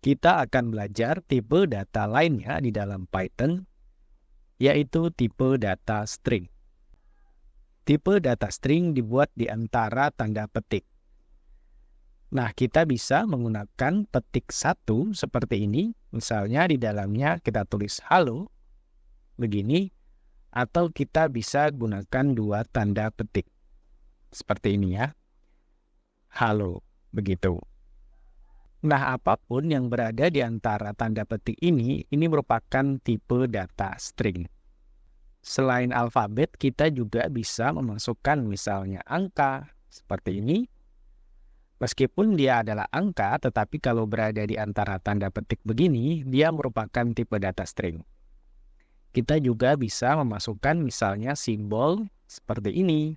kita akan belajar tipe data lainnya di dalam Python, yaitu tipe data string. Tipe data string dibuat di antara tanda petik. Nah, kita bisa menggunakan petik satu seperti ini. Misalnya di dalamnya kita tulis halo, begini. Atau kita bisa gunakan dua tanda petik. Seperti ini ya. Halo, begitu. Nah, apapun yang berada di antara tanda petik ini merupakan tipe data string. Selain alfabet, kita juga bisa memasukkan misalnya angka, seperti ini. Meskipun dia adalah angka, tetapi kalau berada di antara tanda petik begini, dia merupakan tipe data string. Kita juga bisa memasukkan misalnya simbol seperti ini.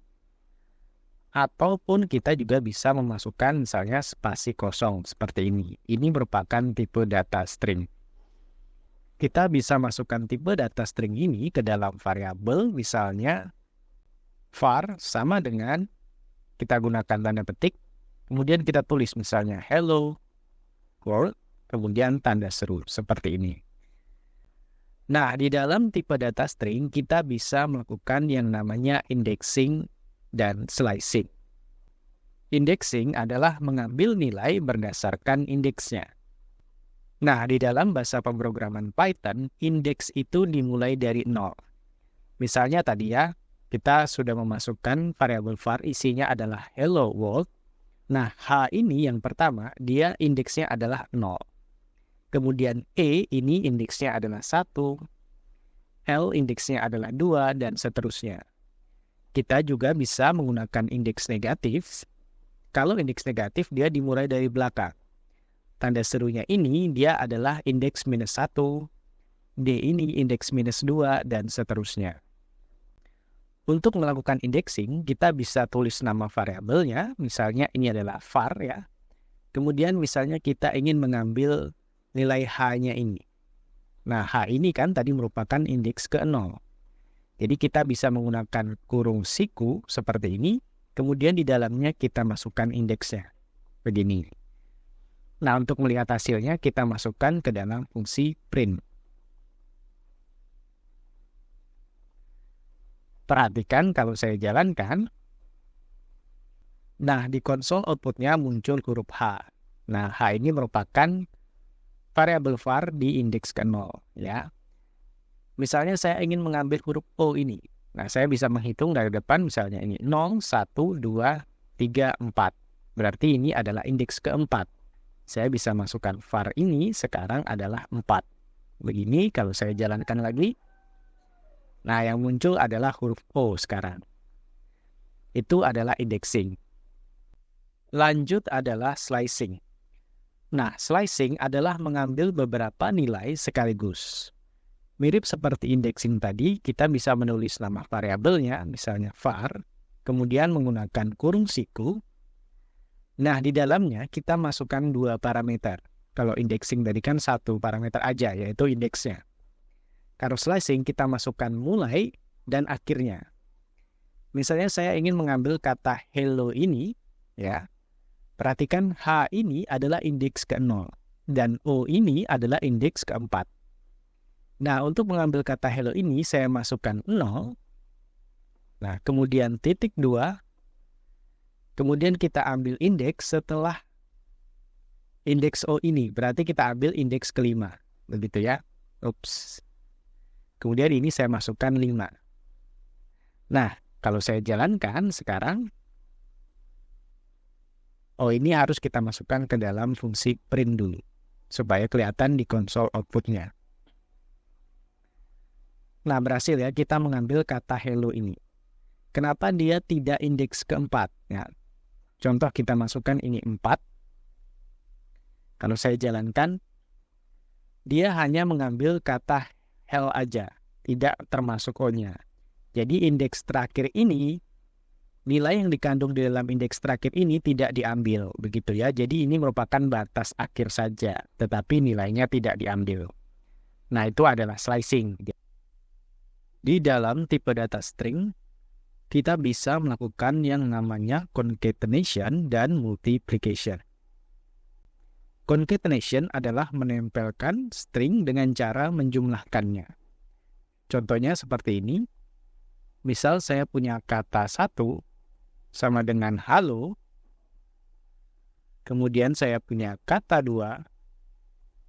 Ataupun kita juga bisa memasukkan misalnya spasi kosong seperti ini. Ini merupakan tipe data string. Kita bisa masukkan tipe data string ini ke dalam variabel, misalnya var sama dengan kita gunakan tanda petik, kemudian kita tulis misalnya hello world, kemudian tanda seru seperti ini. Nah, di dalam tipe data string kita bisa melakukan yang namanya indexing dan slicing. Indexing adalah mengambil nilai berdasarkan indeksnya. Nah, di dalam bahasa pemrograman Python, indeks itu dimulai dari 0. Misalnya tadi ya, kita sudah memasukkan variabel var isinya adalah hello world. Nah, H ini yang pertama, dia indeksnya adalah 0. Kemudian E ini indeksnya adalah 1. L indeksnya adalah 2, dan seterusnya. Kita juga bisa menggunakan indeks negatif. Kalau indeks negatif, dia dimulai dari belakang. Tanda serunya ini dia adalah indeks -1, D ini indeks -2, dan seterusnya. Untuk melakukan indexing, kita bisa tulis nama variabelnya, misalnya ini adalah var ya. Kemudian misalnya kita ingin mengambil nilai H-nya ini. Nah, H ini kan tadi merupakan indeks ke-0. Jadi kita bisa menggunakan kurung siku seperti ini, kemudian di dalamnya kita masukkan indeksnya. Begini. Nah, untuk melihat hasilnya, kita masukkan ke dalam fungsi print. Perhatikan kalau saya jalankan. Nah, di konsol outputnya muncul huruf H. Nah, H ini merupakan variabel var di indeks ke-0. Ya. Misalnya saya ingin mengambil huruf O ini. Nah, saya bisa menghitung dari depan misalnya ini 0, 1, 2, 3, 4. Berarti ini adalah indeks ke-4. Saya bisa masukkan var ini sekarang adalah 4. Begini kalau saya jalankan lagi. Nah, yang muncul adalah huruf O sekarang. Itu adalah indexing. Lanjut adalah slicing. Nah, slicing adalah mengambil beberapa nilai sekaligus. Mirip seperti indexing tadi, kita bisa menulis nama variabelnya, misalnya var, kemudian menggunakan kurung siku. Nah, di dalamnya kita masukkan dua parameter. Kalau indexing tadi kan satu parameter aja, yaitu indeksnya. Kalau slicing kita masukkan mulai dan akhirnya. Misalnya saya ingin mengambil kata hello ini, ya. Perhatikan H ini adalah indeks ke-0 dan O ini adalah indeks ke-4. Nah, untuk mengambil kata hello ini saya masukkan 0. Nah, kemudian titik 2. Kemudian kita ambil indeks setelah indeks O ini. Berarti kita ambil indeks ke-5. Begitu ya. Ups. Kemudian ini saya masukkan 5. Nah, kalau saya jalankan sekarang, O ini harus kita masukkan ke dalam fungsi print dulu. Supaya kelihatan di konsol outputnya. Nah, berhasil ya kita mengambil kata hello ini. Kenapa dia tidak indeks ke-4? Ya. Contoh kita masukkan ini 4. Kalau saya jalankan, dia hanya mengambil kata hell aja, tidak termasuk O-nya. Jadi indeks terakhir ini, nilai yang dikandung di dalam indeks terakhir ini tidak diambil, begitu ya. Jadi ini merupakan batas akhir saja, tetapi nilainya tidak diambil. Nah, itu adalah slicing. Di dalam tipe data string, kita bisa melakukan yang namanya concatenation dan multiplication. Concatenation adalah menempelkan string dengan cara menjumlahkannya. Contohnya seperti ini. Misal saya punya kata 1 sama dengan halo, kemudian saya punya kata 2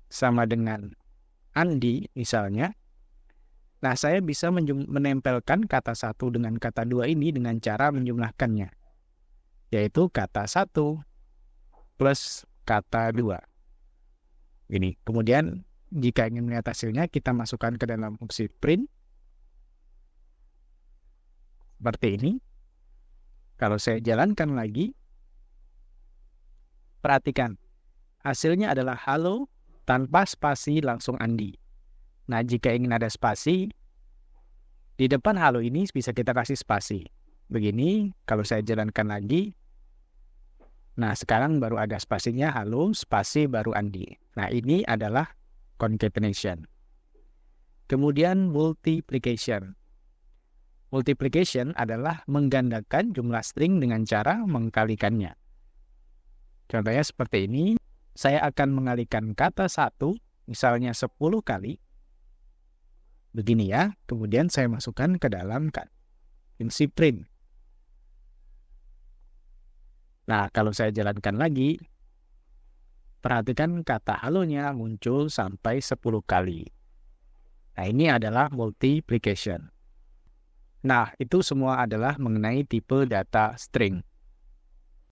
sama dengan Andi misalnya. Nah, saya bisa menempelkan kata 1 dengan kata 2 ini dengan cara menjumlahkannya, yaitu kata 1 plus kata 2. Ini. Kemudian, jika ingin melihat hasilnya, kita masukkan ke dalam fungsi print. Seperti ini. Kalau saya jalankan lagi, perhatikan. Hasilnya adalah halo tanpa spasi langsung Andi. Nah, jika ingin ada spasi, di depan halo ini bisa kita kasih spasi. Begini, kalau saya jalankan lagi, nah sekarang baru ada spasinya, halo, spasi baru Andi. Nah, ini adalah concatenation. Kemudian multiplication. Multiplication adalah menggandakan jumlah string dengan cara mengkalikannya. Contohnya seperti ini, saya akan mengalikan kata 1, misalnya 10 kali. Begini ya, kemudian saya masukkan ke dalam fungsi print. Nah, kalau saya jalankan lagi, perhatikan kata halonya muncul sampai 10 kali. Nah, ini adalah multiplication. Nah, itu semua adalah mengenai tipe data string.